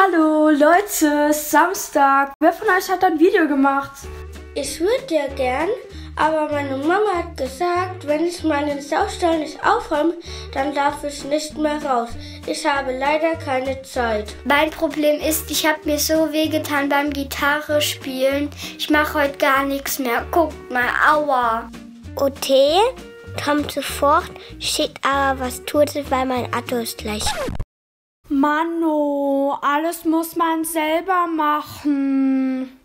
Hallo Leute, Samstag. Wer von euch hat ein Video gemacht? Ich würde ja gern, aber meine Mama hat gesagt, wenn ich meinen Saustall nicht aufräume, dann darf ich nicht mehr raus. Ich habe leider keine Zeit. Mein Problem ist, ich habe mir so wehgetan beim Gitarre spielen. Ich mache heute gar nichts mehr. Guckt mal, aua. OT kommt sofort, steht aber, was tut es, weil mein Auto ist gleich. Mano, alles muss man selber machen.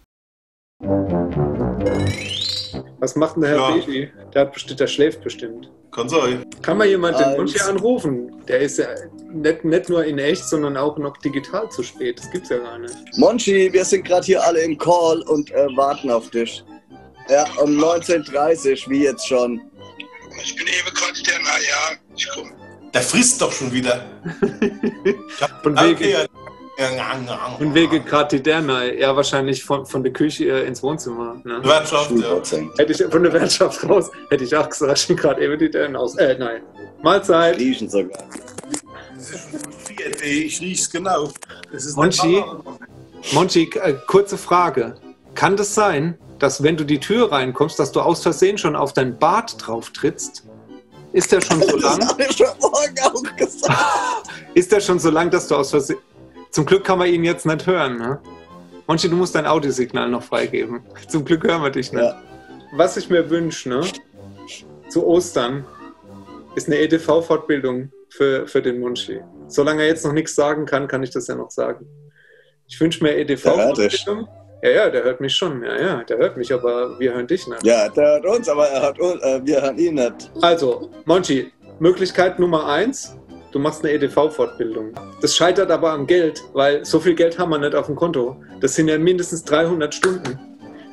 Was macht denn der Herr Baby? Der schläft bestimmt. Kann sein. Kann mal jemand den Monchi anrufen? Der ist ja nicht nur in echt, sondern auch noch digital zu spät. Das gibt's ja gar nicht. Monchi, wir sind gerade hier alle im Call und warten auf dich. Ja, um 19:30 wie jetzt schon. Ich bin eben gerade der, ja, ich komme. Der frisst doch schon wieder. Von wegen gerade der, ja, wahrscheinlich von der Küche ins Wohnzimmer. Ne? Wirtschaft, ja. Hätte ich von der Wirtschaft raus, hätte ich auch gesagt, ich bin gerade eben die Dern aus. Nein. Mahlzeit. Riechen sogar. Das ist schon 4D, ich riech's genau. Monchi, kurze Frage. Kann das sein, dass wenn du die Tür reinkommst, dass du aus Versehen schon auf dein Bart drauf trittst? Ist der schon so lang? Das habe ich schon morgen auch gesagt. Ist der schon so lang, dass du aus Versehen... Zum Glück kann man ihn jetzt nicht hören, ne? Monchi, du musst dein Audiosignal noch freigeben. Zum Glück hören wir dich nicht. Ja. Was ich mir wünsche, ne? Zu Ostern ist eine EDV-Fortbildung für den Monchi. Solange er jetzt noch nichts sagen kann, kann ich das ja noch sagen. Ich wünsche mir EDV-Fortbildung. Ja, der hört mich schon. Ja, der hört mich, aber wir hören dich nicht. Ja, der hört uns, aber wir hören ihn nicht. Also, Monchi, Möglichkeit Nummer 1, du machst eine EDV-Fortbildung. Das scheitert aber am Geld, weil so viel Geld haben wir nicht auf dem Konto. Das sind ja mindestens 300 Stunden.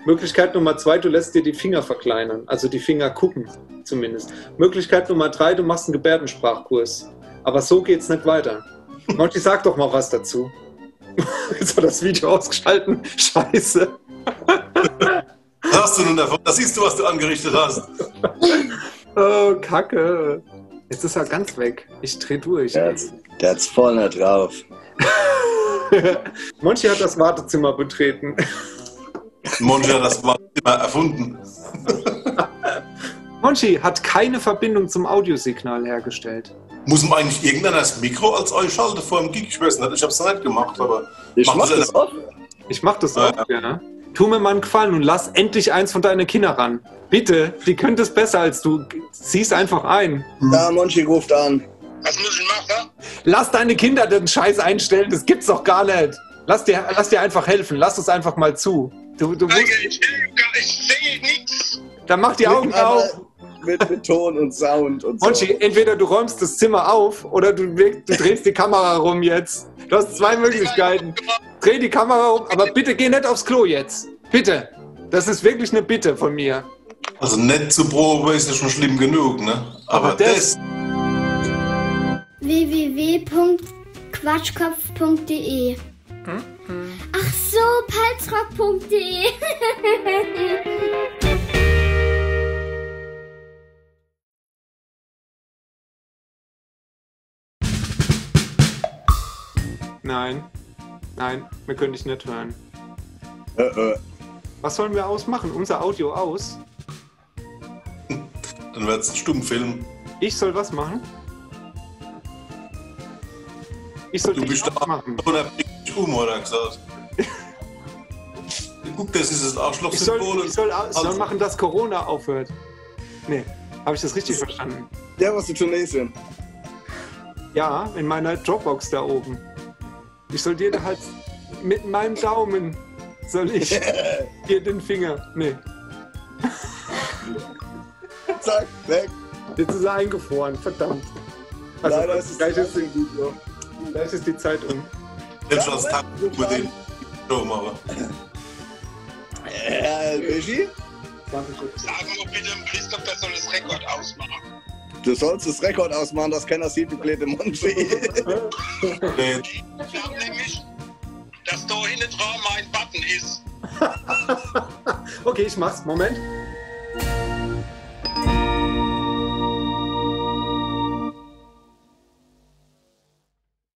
Möglichkeit Nummer 2, du lässt dir die Finger verkleinern, also die Finger gucken zumindest. Möglichkeit Nummer 3, du machst einen Gebärdensprachkurs. Aber so geht's nicht weiter. Monchi, sag doch mal was dazu. Jetzt hat das Video ausgeschalten. Scheiße. Was hast du nun davon? Da siehst du, was du angerichtet hast. Oh, Kacke. Jetzt ist er ganz weg. Ich dreh durch. Der hat's voll nicht drauf. Monchi hat das Wartezimmer betreten. Monchi hat das Wartezimmer erfunden. Monchi hat keine Verbindung zum Audiosignal hergestellt. Muss man eigentlich irgendeiner das Mikro als euch schalten vor dem Gig? Ich weiß nicht, ich hab's nicht gemacht, aber... Ich mach das auch. Ich mach das auch, ja. Tu mir mal einen Gefallen und lass endlich eins von deinen Kindern ran. Bitte, die können das besser als du. Zieh's einfach ein. Ja, Monchi ruft an. Was muss ich machen? Lass deine Kinder den Scheiß einstellen, das gibt's doch gar nicht. Lass dir einfach helfen, lass es einfach mal zu. Du musst... Ich sehe nichts. Dann mach die Augen auf. Mit Ton und Sound und so. Monchi, entweder du räumst das Zimmer auf oder du drehst die Kamera rum jetzt. Du hast zwei Möglichkeiten. Dreh die Kamera rum, aber bitte geh nicht aufs Klo jetzt. Bitte. Das ist wirklich eine Bitte von mir. Also nicht zu Probe ist ja schon schlimm genug, ne? Aber das... www.quatschkopf.de Ach so, palzrock.de Nein, wir können dich nicht hören. Was sollen wir ausmachen? Unser Audio aus? Dann wird's ein Stummfilm. Ich soll was machen? Ich soll Du bist da machen. Oder bring dich um, oder gesagt. Guck, das ist das Arschlochsymbol. Ich soll machen, dass Corona aufhört. Nee, habe ich das richtig verstanden? Der was in Tunesien. Ja, in meiner Dropbox da oben. Ich soll dir da halt mit meinem Daumen soll ich dir den Finger. Nee. Zack, weg. Jetzt ist er eingefroren, verdammt. Also leider ist es gleich ist die Zeit um. Nimmst du als Tag mit dem Show machen. Regie? Sagen wir bitte dem Christoph, der soll das Rekord ausmachen. Du sollst das Rekord ausmachen, dass keiner sieht, wie blöd der Monchi. Ich glaube nämlich, dass da hinten dran mein Button ist. Okay, ich mach's. Moment.